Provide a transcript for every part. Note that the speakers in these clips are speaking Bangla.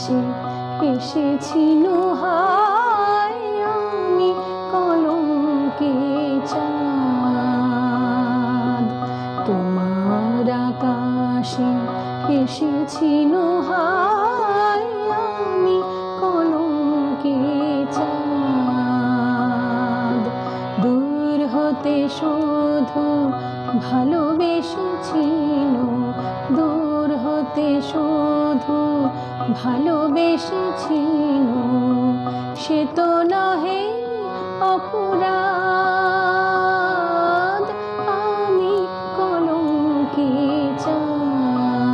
আকাশে এসেছিল হায় আমি কলঙ্কে চাঁদ। তোমার আকাশে এসেছিল হায় আমি কলঙ্কে চাঁদ। দূর হতে শুধু ভালোবেসেছিল, দূর হতে শুধু ভালোবেসেছিল, সে তো নহে অপরাধ আমি কলঙ্কে চাঁদ।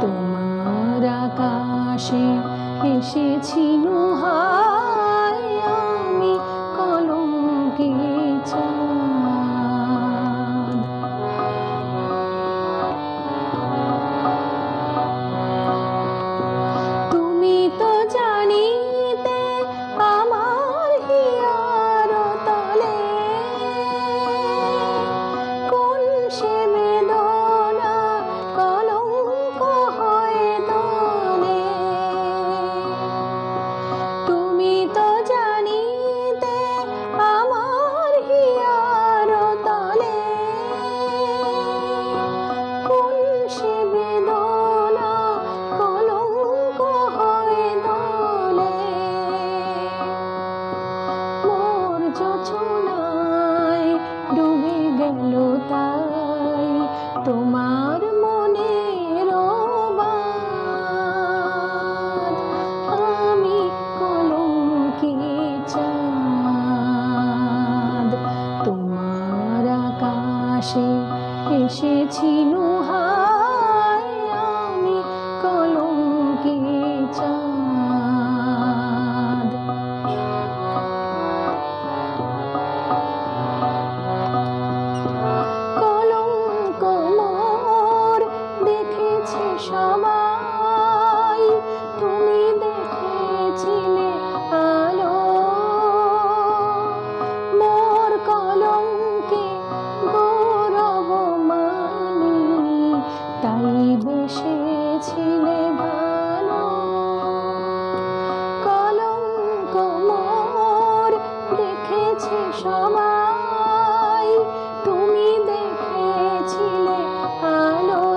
তোমার আকাশে এসেছিল হায় আমি কলঙ্কে চাঁদ। তুমি তো জানিতে আমার হিয়ার তলে কোন সে বেদনা কলঙ্ক হয়ে দোলে। তুমি তো জানিতে আমার হিয়ার তলে কোন সে বেদনা কলঙ্ক হয়ে দোলে। মোর যোছনায় ডুবে গেল তাই তোমার মনের বাঁধ আমি কলঙ্কে চাঁদ। তোমার আকাশে এসেছিল হায় আমি কলঙ্কে চাঁদ। কলঙ্ক মোর দেখেছে সবাই, তুমি দেখেছিলে আলো। মোর কলঙ্কে গৌরব মানি, তাই বেসেছিলে ভালো। কলঙ্ক মোর দেখেছে সবাই, তুমি দেখেছিলে আলো।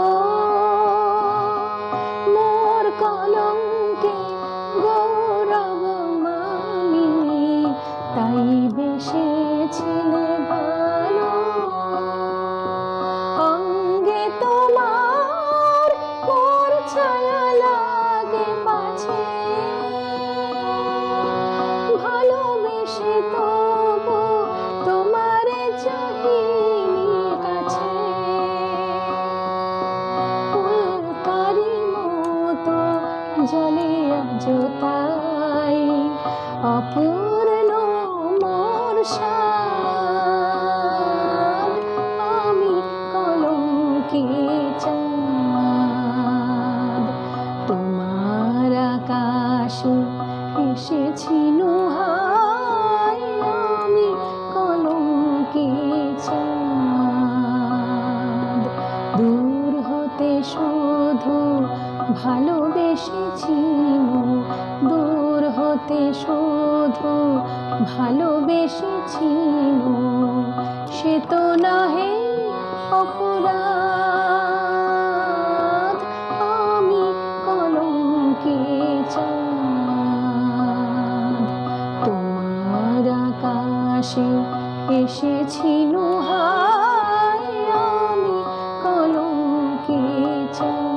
মোর কলঙ্কে গৌরব মানি, তাই বেসেছিলে ভালো। অঙ্গে তোমার মোর ছায়া লাগে পাছে, ভালোবেসে তবু তোমারে চাহিনি কাছে। ফুলকারি মতো জলে আজ তাই অপূর্ণ মোর সাধ আমি কলঙ্কে চাঁদ। তোমার আকাশে এসেছিল হায় আমি কলঙ্কে চাঁদ। দূর হতে শুধু ভালোবেসেছিল, দূর হতে শুধু ভালোবেসেছিল, সে তো নহে অপরাধ আমি কলঙ্কে চাঁদ। তোমার আকাশে এসেছিল হায় আমি কলঙ্কে চাঁদ।